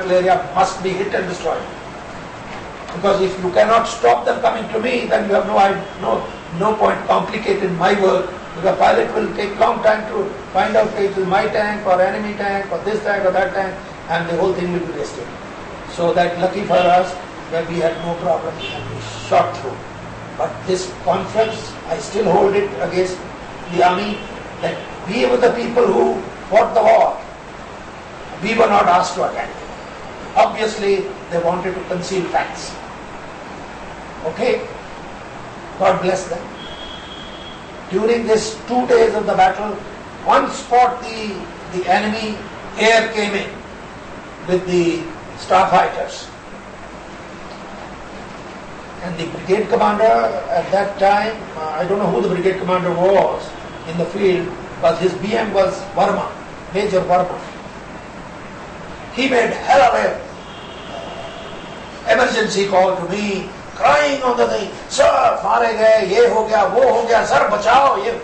battle area must be hit and destroyed. Because if you cannot stop them coming to me, then you have no point complicating my work. The pilot will take long time to find out if it is my tank or enemy tank or this tank or that tank, and the whole thing will be wasted. So that lucky for us that we had no problem and we shot through. But this conference, I still hold it against the army that we were the people who fought the war. We were not asked to attend. Obviously, they wanted to conceal facts. Okay? God bless them. During these 2 days of the battle, one spot the enemy air came in with the starfighters. And the brigade commander at that time, I don't know who the brigade commander was in the field, but his BM was Verma, Major Verma. He made hell of a emergency call to me, crying on the thing, sir, mare gaye, ye ho gaya, wo ho gaya, sir, bachao, ye.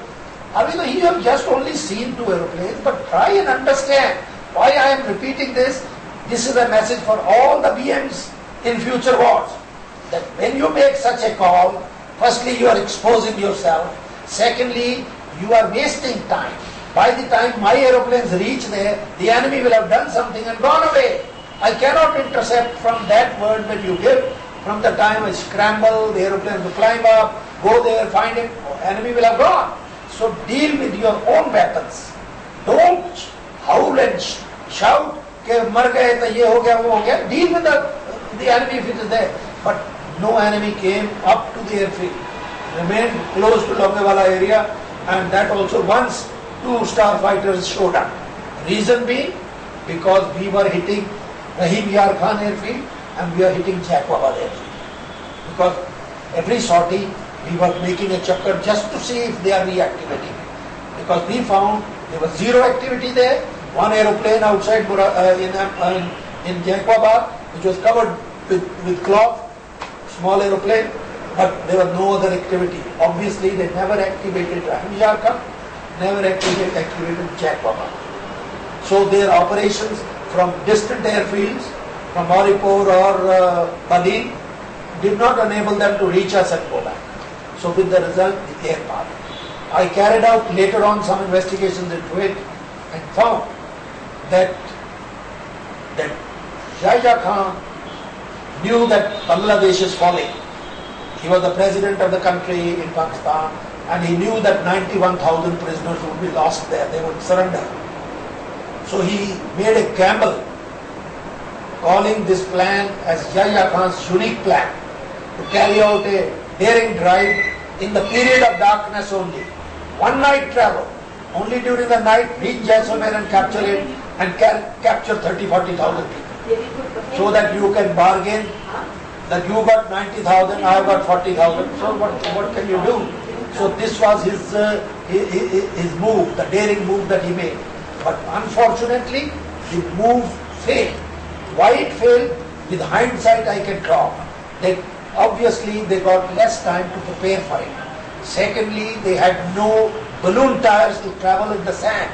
I mean, you have just only seen 2 aeroplanes, but try and understand why I am repeating this. This is a message for all the BMs in future wars. That when you make such a call, firstly you are exposing yourself, secondly you are wasting time. By the time my aeroplanes reach there, the enemy will have done something and gone away. I cannot intercept from that word that you give. From the time I scramble, the aeroplane will climb up, go there, find it, enemy will have gone. So deal with your own weapons. Don't howl and shout, mar gaye to ye ho gaya, wo ho gaya. Deal with the enemy if it is there. But no enemy came up to the airfield. Remained close to Longewala area, and that also once 2 starfighters showed up. Reason being, because we were hitting Rahim Yar Khan airfield and we are hitting Jakwabad airfield. Because every sortie we were making a chakkar just to see if they are reactivating. Because we found there was zero activity there. One aeroplane outside in Jakwabad, which was covered with cloth, small aeroplane, but there was no other activity. Obviously, they never activated Rahim Yar Khan, never activated Jakwabad. So their operations from distant airfields, from Maripur or Badin, did not enable them to reach us and go back. So with the result, the air power. I carried out later on some investigations into it and found that Yahya Khan knew that Bangladesh is falling. He was the president of the country in Pakistan, and he knew that 91,000 prisoners would be lost there, they would surrender. So he made a gamble, calling this plan as Yahya Khan's unique plan, to carry out a daring drive in the period of darkness only. One night travel, only during the night, reach Jaisalmer and capture it, and capture 30,000-40,000 people. So that you can bargain that you got 90,000, I have got 40,000. So what can you do? So this was his move, the daring move that he made. But unfortunately, the move failed. Why it failed? With hindsight, I can talk. Obviously, they got less time to prepare for it. Secondly, they had no balloon tires to travel in the sand.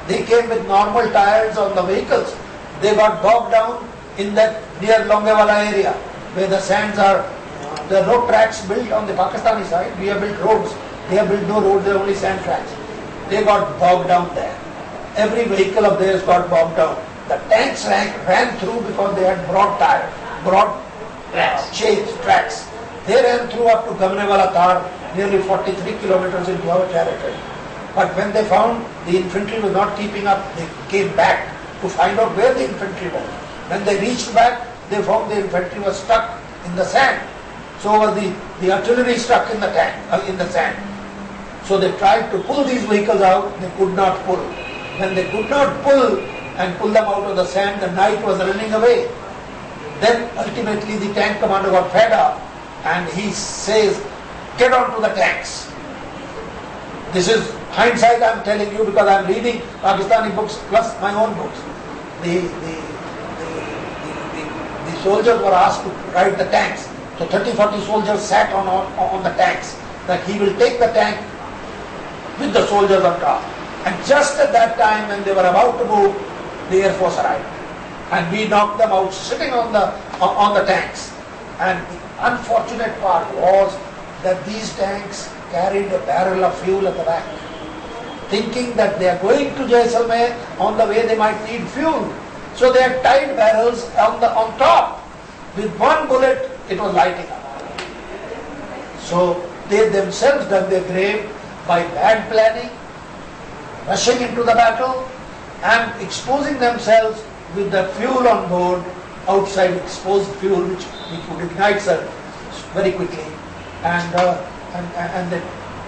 They came with normal tires on the vehicles. They got bogged down in that near Longewala area, where the sands are, there are no tracks built on the Pakistani side. We have built roads. They have built no roads, they are only sand tracks. They got bogged down there. Every vehicle of theirs got bogged down. The tanks ran through because they had broad tires, broad tracks. They ran through up to Gamnewala Tar, nearly 43 kilometers into our territory. But when they found the infantry was not keeping up, they came back to find out where the infantry was. When they reached back, they found the infantry was stuck in the sand. So was the artillery stuck in the tank, in the sand. So they tried to pull these vehicles out, they could not pull. When they could not pull and pull them out of the sand, the night was running away. Then ultimately the tank commander got fed up and he says, get on to the tanks. This is hindsight I am telling you because I am reading Pakistani books plus my own books. The soldiers were asked to ride the tanks. So 30-40 soldiers sat on the tanks. That he will take the tank with the soldiers on top. And just at that time when they were about to move, the Air Force arrived. and we knocked them out sitting on the tanks. And the unfortunate part was that these tanks carried a barrel of fuel at the back, thinking that they are going to Jaisalmer, on the way they might need fuel. So they had tied barrels on top. With one bullet, it was lighting up. So they themselves dug their grave by bad planning, rushing into the battle, and exposing themselves with the fuel on board, outside exposed fuel which would ignite very quickly, and the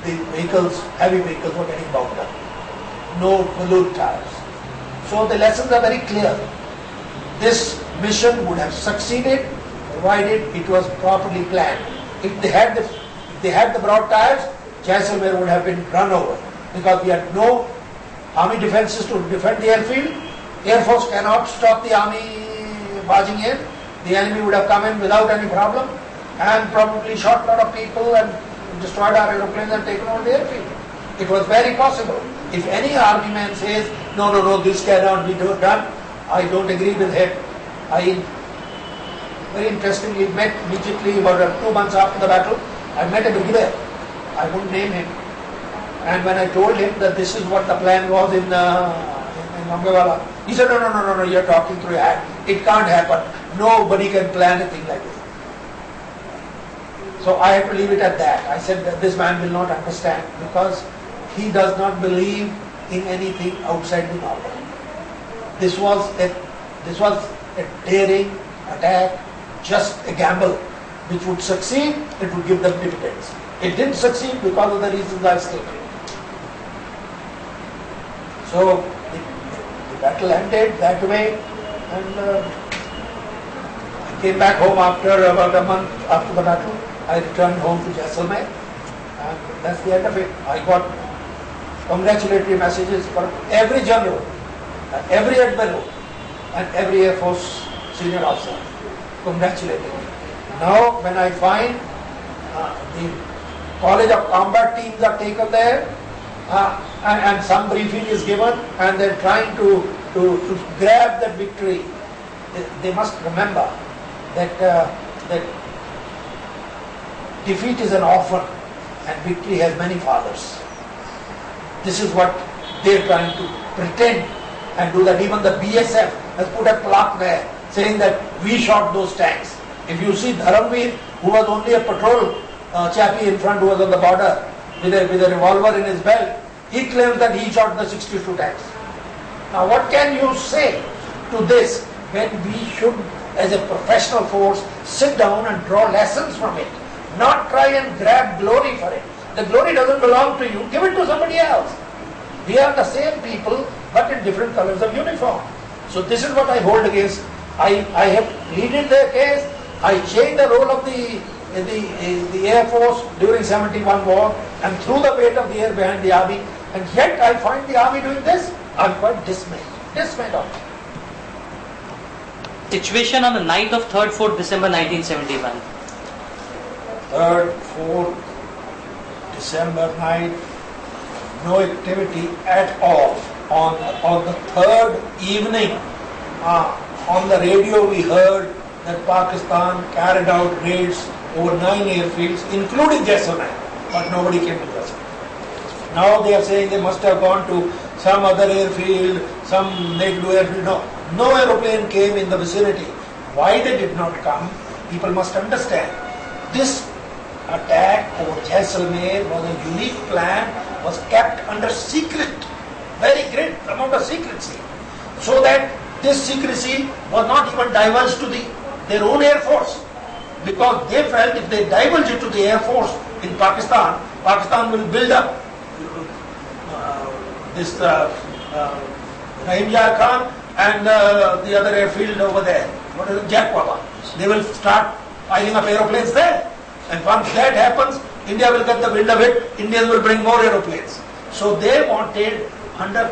vehicles, heavy vehicles were getting bogged up. No balloon tires. So the lessons are very clear. This mission would have succeeded provided it was properly planned. If they had the broad tires, Jaisalmer would have been run over, because we had no army defenses to defend the airfield. Air Force cannot stop the army barging in. The enemy would have come in without any problem and probably shot a lot of people and destroyed our aeroplanes and taken over the airfield. It was very possible. If any army man says, no, this cannot be done, I don't agree with him. I very interestingly met immediately about 2 months after the battle, I met a brigadier. I wouldn't name him. And when I told him that this is what the plan was in Mangawala, he said, no, you're talking through your hat. It can't happen. Nobody can plan a thing like this. So I had to leave it at that. I said that this man will not understand, because he does not believe in anything outside the normal. This was a daring attack, just a gamble, which would succeed, it would give them dividends. It didn't succeed because of the reasons I've stated. So the battle ended that way, and I came back home after about a month after the battle. I returned home to Jaisalmer, and that's the end of it. I got congratulatory messages from every general, every admiral, and every Air Force senior officer congratulating me. Now when I find the College of Combat teams are taken there, and some briefing is given, and they're trying to grab that victory, they must remember that defeat is an orphan and victory has many fathers. This is what they're trying to pretend and do that. Even the BSF has put a plaque there saying that we shot those tanks. If you see Dharamveer, who was only a patrol chappie in front, who was on the border with a revolver in his belt, he claims that he shot the 62 tanks. Now what can you say to this when we should, as a professional force, sit down and draw lessons from it, not try and grab glory for it. The glory doesn't belong to you, give it to somebody else. We are the same people, but in different colors of uniform. So this is what I hold against. I have pleaded their case. I changed the role of the Air Force during 71 war and threw the weight of the air behind the army, and yet I find the army doing this. I'm quite dismayed of it. Situation on the night of 3rd, 4th December 1971. 3rd, 4th December night, no activity at all. On the third evening, on the radio we heard that Pakistan carried out raids over 9 airfields, including Jaisalmer, but nobody came to Jaisalmer. Now they are saying they must have gone to some other airfield, some Negru airfield. No aeroplane came in the vicinity. Why they did not come, people must understand. This attack over Jaisalmer was a unique plan, was kept under secret, very great amount of secrecy, so that this secrecy was not even divulged to their own Air Force, because they felt if they divulge it to the Air Force in Pakistan, Pakistan will build up this Rahim Yar Khan and the other airfield over there, what is it, Wawa. They will start piling up aeroplanes there, and once that happens, India will get the wind of it, Indians will bring more aeroplanes. So they wanted, under